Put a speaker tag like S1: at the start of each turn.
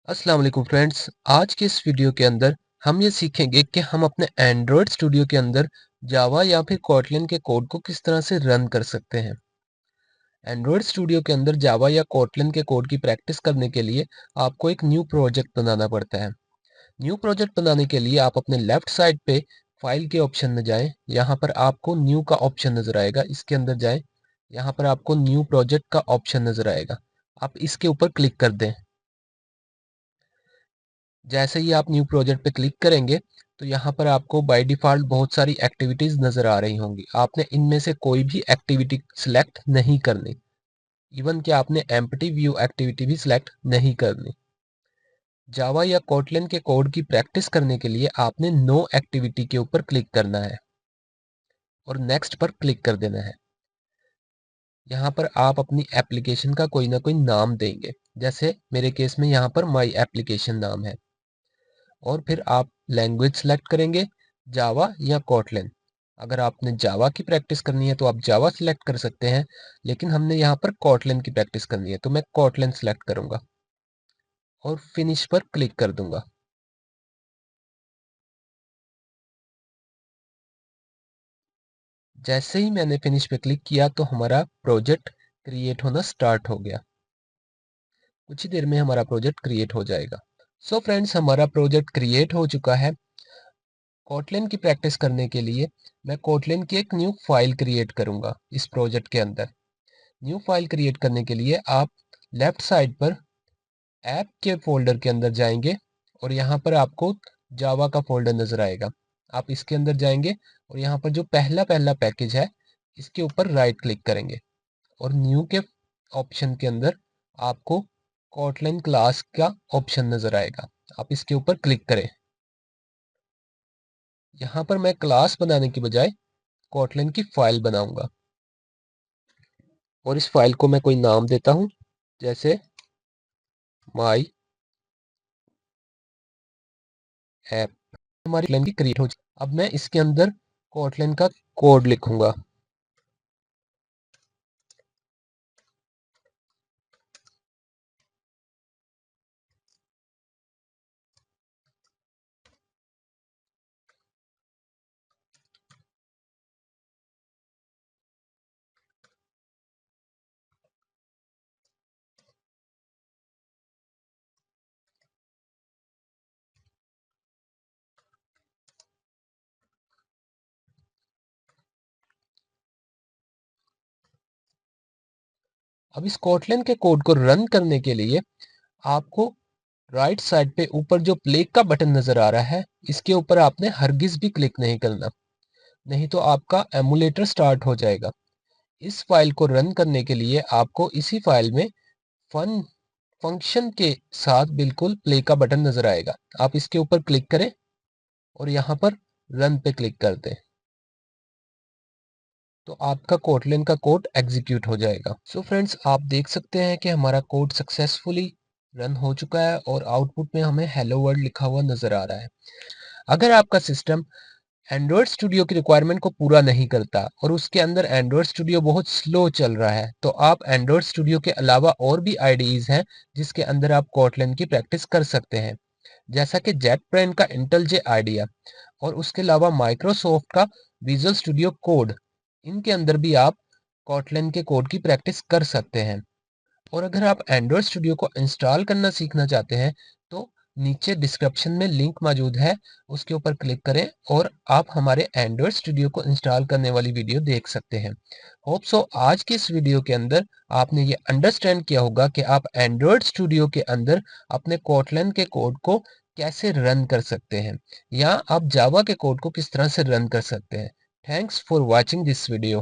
S1: अस्सलाम वालेकुम फ्रेंड्स। आज के इस वीडियो के अंदर हम ये सीखेंगे कि हम अपने एंड्रॉयड स्टूडियो के अंदर जावा या फिर कोटलिन के कोड को किस तरह से रन कर सकते हैं। एंड्रॉयड स्टूडियो के अंदर जावा या कोटलिन के कोड की प्रैक्टिस करने के लिए आपको एक न्यू प्रोजेक्ट बनाना पड़ता है। न्यू प्रोजेक्ट बनाने के लिए आप अपने लेफ्ट साइड पे फाइल के ऑप्शन में जाएं। यहाँ पर आपको न्यू का ऑप्शन नजर आएगा, इसके अंदर जाएं। यहाँ पर आपको न्यू प्रोजेक्ट का ऑप्शन नजर आएगा, आप इसके ऊपर क्लिक कर दें। जैसे ही आप न्यू प्रोजेक्ट पे क्लिक करेंगे तो यहाँ पर आपको बाय डिफ़ॉल्ट बहुत सारी एक्टिविटीज़ नज़र आ रही होंगी। आपने इनमें से कोई भी एक्टिविटी सिलेक्ट नहीं करनी। इवन कि आपने एम्प्टी व्यू एक्टिविटी भी सिलेक्ट नहीं करनी। जावा या कोटलिन के कोड की प्रैक्टिस करने के लिए आपने नो एक्टिविटी के ऊपर क्लिक करना है और नेक्स्ट पर क्लिक कर देना है। यहाँ पर आप अपनी एप्लीकेशन का कोई ना कोई नाम देंगे। जैसे मेरे केस में यहाँ पर माई एप्लीकेशन नाम है। और फिर आप लैंग्वेज सेलेक्ट करेंगे, जावा या कोटलिन। अगर आपने जावा की प्रैक्टिस करनी है तो आप जावा सिलेक्ट कर सकते हैं, लेकिन हमने यहाँ पर कोटलिन की प्रैक्टिस करनी है तो मैं कोटलिन सेलेक्ट करूंगा और फिनिश पर क्लिक कर दूंगा। जैसे ही मैंने फिनिश पे क्लिक किया तो हमारा प्रोजेक्ट क्रिएट होना स्टार्ट हो गया। कुछ ही देर में हमारा प्रोजेक्ट क्रिएट हो जाएगा। सो फ्रेंड्स, हमारा प्रोजेक्ट क्रिएट हो चुका है। कोटलिन की प्रैक्टिस करने के लिए मैं कोटलिन की एक न्यू फाइल क्रिएट करूंगा इस प्रोजेक्ट के अंदर। न्यू फाइल क्रिएट करने के लिए आप लेफ्ट साइड पर ऐप के फोल्डर के अंदर जाएंगे और यहाँ पर आपको जावा का फोल्डर नजर आएगा। आप इसके अंदर जाएंगे और यहाँ पर जो पहला पहला पैकेज है इसके ऊपर राइट क्लिक करेंगे और न्यू के ऑप्शन के अंदर आपको कोटलिन क्लास का ऑप्शन नजर आएगा। आप इसके ऊपर क्लिक करें। यहाँ पर मैं क्लास बनाने की बजाय कोटलिन की फाइल बनाऊंगा और इस फाइल को मैं कोई नाम देता हूँ, जैसे माई ऐप। हमारी कोटलिन की क्रिएट हो जाए। अब मैं इसके अंदर कोटलिन का कोड लिखूंगा। अब इस कोटलिन के कोड को रन करने के लिए आपको राइट साइड पे ऊपर जो प्ले का बटन नजर आ रहा है इसके ऊपर आपने हरगिज भी क्लिक नहीं करना, नहीं तो आपका एमुलेटर स्टार्ट हो जाएगा। इस फाइल को रन करने के लिए आपको इसी फाइल में फन फंक्शन के साथ बिल्कुल प्ले का बटन नजर आएगा। आप इसके ऊपर क्लिक करें और यहाँ पर रन पे क्लिक कर दें तो आपका कोटलिन का कोड एग्जीक्यूट हो जाएगा। सो फ्रेंड्स, आप देख सकते हैं कि हमारा कोड सक्सेसफुली रन हो चुका है और आउटपुट में हमें हेलो वर्ल्ड लिखा हुआ नजर आ रहा है। अगर आपका सिस्टम एंड्रॉयड स्टूडियो की रिक्वायरमेंट को पूरा नहीं करता और उसके अंदर एंड्रॉयड स्टूडियो बहुत स्लो चल रहा है तो आप एंड्रॉयड स्टूडियो के अलावा और भी आईडीज हैं जिसके अंदर आप कोटलिन की प्रैक्टिस कर सकते हैं, जैसा कि जेट ब्रेन का इंटेल जे आइडिया और उसके अलावा माइक्रोसॉफ्ट का विजुअल स्टूडियो कोड। इनके अंदर भी आप कोटलिन के कोड की प्रैक्टिस कर सकते हैं। और अगर आप एंड्रॉयड स्टूडियो को इंस्टॉल करना सीखना चाहते हैं तो नीचे डिस्क्रिप्शन में लिंक मौजूद है, उसके ऊपर क्लिक करें और आप हमारे एंड्रॉयड स्टूडियो को इंस्टॉल करने वाली वीडियो देख सकते हैं। होप सो आज की इस वीडियो के अंदर आपने ये अंडरस्टैंड किया होगा कि आप एंड्रॉयड स्टूडियो के अंदर अपने कोटलिन के कोड को कैसे रन कर सकते हैं या आप जावा के कोड को किस तरह से रन कर सकते हैं। Thanks for watching this video.